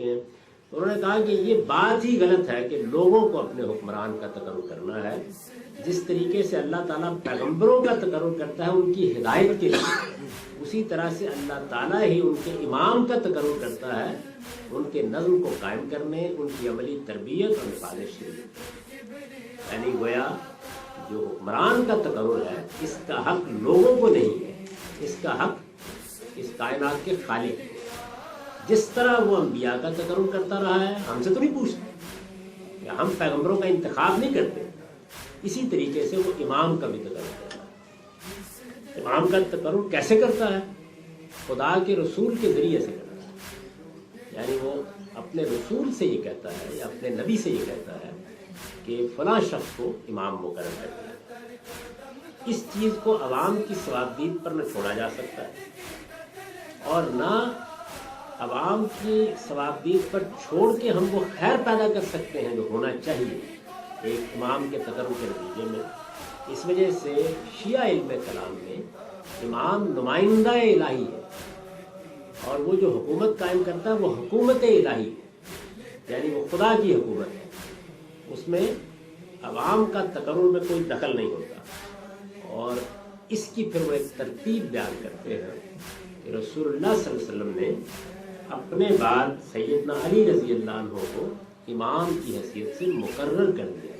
انہوں نے کہا کہ یہ بات ہی غلط ہے کہ لوگوں کو اپنے حکمران کا تقرر کرنا ہے، جس طریقے سے اللہ تعالیٰ پیغمبروں کا تقرر کرتا ہے ان کی ہدایت کے لیے، اسی طرح سے اللہ تعالیٰ ہی ان کے امام کا تقرر کرتا ہے ان کے نظم کو قائم کرنے، ان کی عملی تربیت اور نفاذ شریعت۔ یعنی گویا جو حکمران کا تقرر ہے اس کا حق لوگوں کو نہیں ہے، اس کا حق اس کائنات کے خالق ہے۔ جس طرح وہ انبیاء کا تقرر کرتا رہا ہے، ہم سے تو نہیں پوچھتے، ہم پیغمبروں کا انتخاب نہیں کرتے، اسی طریقے سے وہ امام کا بھی تقرر کرتا ہے۔ امام کا تقرر کیسے کرتا ہے؟ خدا کے رسول کے ذریعے سے کرتا ہے، یعنی وہ اپنے رسول سے یہ کہتا ہے یا اپنے نبی سے یہ کہتا ہے کہ فلاں شخص کو امام مقرر کر دیا۔ اس چیز کو عوام کی ثوابدید پر نہ چھوڑا جا سکتا ہے اور نہ عوام کی ثوابدید پر چھوڑ کے ہم وہ خیر پیدا کر سکتے ہیں جو ہونا چاہیے ایک امام کے تقرر کے نتیجے میں۔ اس وجہ سے شیعہ علم کلام میں امام نمائندہ الہی ہے اور وہ جو حکومت قائم کرتا ہے وہ حکومت الہی ہے، یعنی وہ خدا کی حکومت ہے، اس میں عوام کا تقرر میں کوئی دخل نہیں ہوتا۔ اور اس کی پھر وہ ایک ترتیب بیان کرتے ہیں کہ رسول اللہ صلی اللہ علیہ وسلم نے اپنے بعد سیدنا علی رضی اللہ عنہ کو امام کی حیثیت سے مقرر کر دیا۔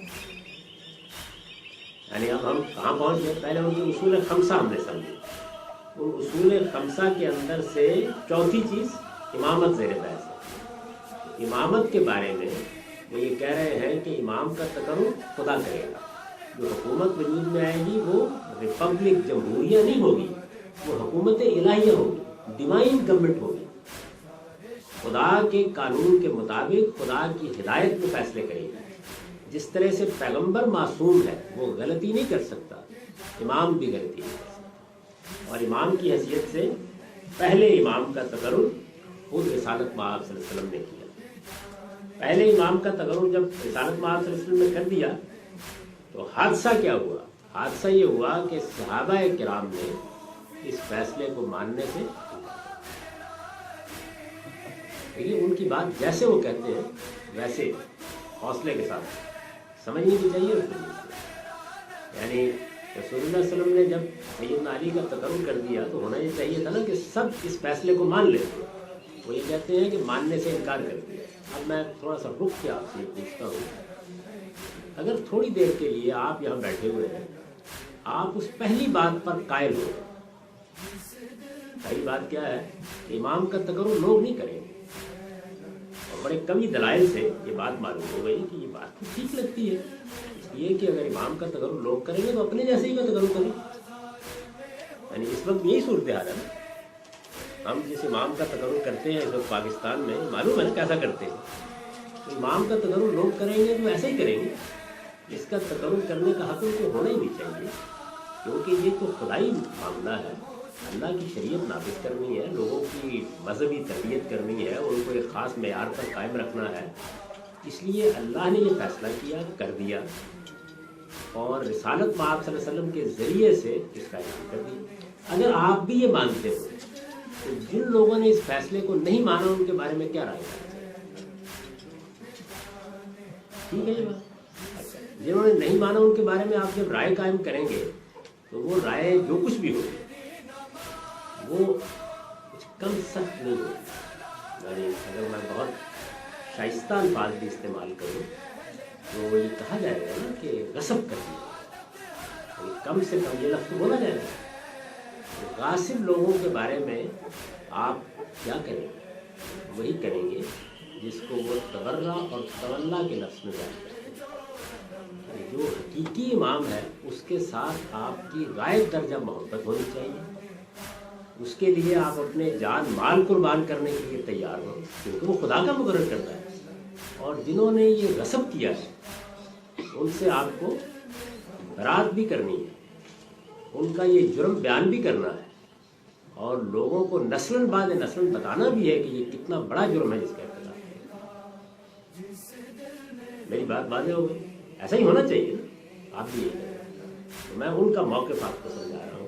یعنی اب ہم کہاں پہنچ گئے؟ پہلے ان کے اصول خمسہ ہم نے سمجھے، ان اصول خمسہ کے اندر سے چوتھی چیز امامت زیر بحث ہے۔ امامت کے بارے میں وہ یہ کہہ رہے ہیں کہ امام کا تقرر خدا کرے گا، جو حکومت وجود میں آئے گی وہ ریپبلک جمہوریہ نہیں ہوگی، وہ حکومت الہیہ ہوگی، ڈیوائن گورنمنٹ ہوگی، خدا کے قانون کے مطابق خدا کی ہدایت میں فیصلے کرے گی۔ جس طرح سے پیغمبر معصوم ہے، وہ غلطی نہیں کر سکتا، امام بھی غلطی نہیں کر سکتا۔ اور امام کی حیثیت سے پہلے امام کا تقرر خود رسالت مآب صلی اللہ علیہ وسلم نے کیا۔ پہلے امام کا تقرر جب رسالت مآب صلی اللہ علیہ وسلم نے کر دیا تو حادثہ کیا ہوا؟ حادثہ یہ ہوا کہ صحابہ کرام نے اس فیصلے کو ماننے سے ان کی بات جیسے وہ کہتے ہیں ویسے حوصلے کے ساتھ سمجھنی بھی چاہیے۔ یعنی رسول اللہ صلی اللہ علیہ وسلم نے جب سیدنا علی کا تقرر کر دیا تو ہونا یہ چاہیے تھا نا کہ سب اس فیصلے کو مان لیتے، وہ یہ کہتے ہیں کہ ماننے سے انکار کر دیا۔ اب میں تھوڑا سا رک کے آپ سے پوچھتا ہوں، اگر تھوڑی دیر کے لیے آپ یہاں بیٹھے ہوئے ہیں، آپ اس پہلی بات پر قائل ہو، پہلی بات کیا ہے کہ امام کا تقرر لوگ نہیں کریں گے، اور بڑے کمی دلائل سے یہ بات معلوم ہو گئی کہ یہ بات تو ٹھیک لگتی ہے، اس لیے کہ اگر امام کا تقرر لوگ کریں گے تو اپنے جیسے ہی کا تقرر کریں۔ یعنی اس وقت یہی صورتحال ہے نا، ہم جس امام کا تقرر کرتے ہیں اس وقت پاکستان میں، معلوم ہے نا کیسا کرتے ہیں، تو امام کا تقرر لوگ کریں گے تو ایسا ہی کریں گے۔ اس کا تقرر کرنے کا حق ان کو ہونا ہی نہیں چاہیے، کیونکہ یہ تو خدائی معاملہ ہے، اللہ کی شریعت نافذ کرنی ہے، لوگوں کی مذہبی تربیت کرنی ہے، ان کو ایک خاص معیار پر قائم رکھنا ہے۔ اس لیے اللہ نے یہ فیصلہ کیا، کر دیا، اور رسالت مآب صلی اللہ علیہ وسلم کے ذریعے سے اس کا اعلان کر دیا۔ اگر آپ بھی یہ مانتے ہو تو جن لوگوں نے اس فیصلے کو نہیں مانا ان کے بارے میں کیا رائے ہے؟ ٹھیک ہے یہ بات؟ اچھا، جنہوں نے نہیں مانا ان کے بارے میں آپ جب رائے قائم کریں گے تو وہ رائے جو کچھ بھی ہوگی وہ کچھ کم سخت نہیں ہوگی۔ یعنی اگر میں بہت شائستہ الفاظ بھی استعمال کروں تو یہ کہا جائے گا نا کہ غصب کر دیا، یعنی کم سے کم یہ لفظ بولا جائے گا۔ غاصب لوگوں کے بارے میں آپ کیا کریں گے؟ وہی کریں گے جس کو وہ تبرہ اور تولا کے لفظ میں بیان کرتے ہیں۔ جو حقیقی امام ہے اس کے ساتھ آپ کی غائب درجہ محبت ہونی چاہیے، اس کے لیے آپ اپنے جان مال قربان کرنے کے لیے تیار ہوں، کیونکہ وہ خدا کا مقرر کرتا ہے۔ اور جنہوں نے یہ غصب کیا ہے ان سے آپ کو برات بھی کرنی ہے، ان کا یہ جرم بیان بھی کرنا ہے، اور لوگوں کو نسلاً بعد نسلاً بتانا بھی ہے کہ یہ کتنا بڑا جرم ہے جس کا ارتکاب ہے۔ میری بات واضح ہو گئی؟ ایسا ہی ہونا چاہیے نا، آپ بھی یہ کریں۔ تو میں ان کا موقف آپ کو سمجھا رہا ہوں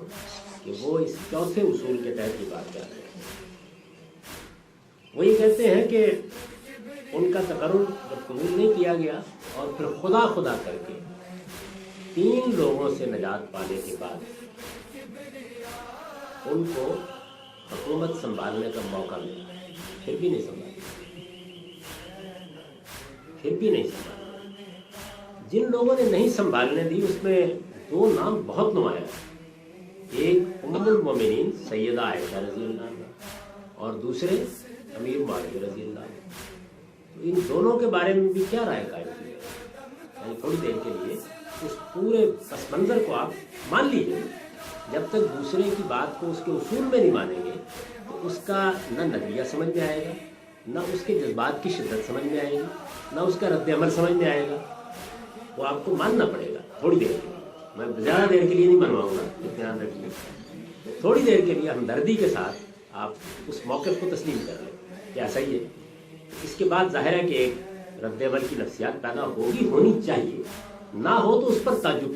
کہ وہ اس چوتھے اصول کے تحت یہ بات کر رہے ہیں۔ وہ یہ کہتے ہیں کہ ان کا تقرر جب قبول نہیں کیا گیا اور پھر خدا خدا کر کے 3 لوگوں سے نجات پانے کے بعد ان کو حکومت سنبھالنے کا موقع ملا، پھر بھی نہیں سنبھالا، جن لوگوں نے نہیں سنبھالنے دی اس میں 2 نام بہت نمایاں ہیں، ایک ام المومنین سیدہ عائشہ رضی اللہ عنہ اور دوسرے امیر معاویہ رضی اللہ عنہ۔ تو ان دونوں کے بارے میں بھی کیا رائے قائم کی ہے؟ یعنی تھوڑی دیر کے لیے اس پورے پس منظر کو آپ مان لیجیے، جب تک دوسرے کی بات کو اس کے اصول میں نہیں مانیں گے تو اس کا نہ نظریہ سمجھ میں آئے گا، نہ اس کے جذبات کی شدت سمجھ میں آئے گی، نہ اس کا رد عمل سمجھ میں آئے گا۔ وہ آپ کو ماننا پڑے گا تھوڑی دیر کے لیے، میں زیادہ دیر کے لیے نہیں منواؤں گا، اطمینان رکھیے، تھوڑی دیر کے لیے ہمدردی کے ساتھ آپ اس موقف کو تسلیم کر لیں کہ ایسا ہی ہے۔ اس کے بعد ظاہر ہے کہ ایک رد عمل کی نفسیات پیدا ہونی چاہیے، نہ ہو تو اس پر تعجب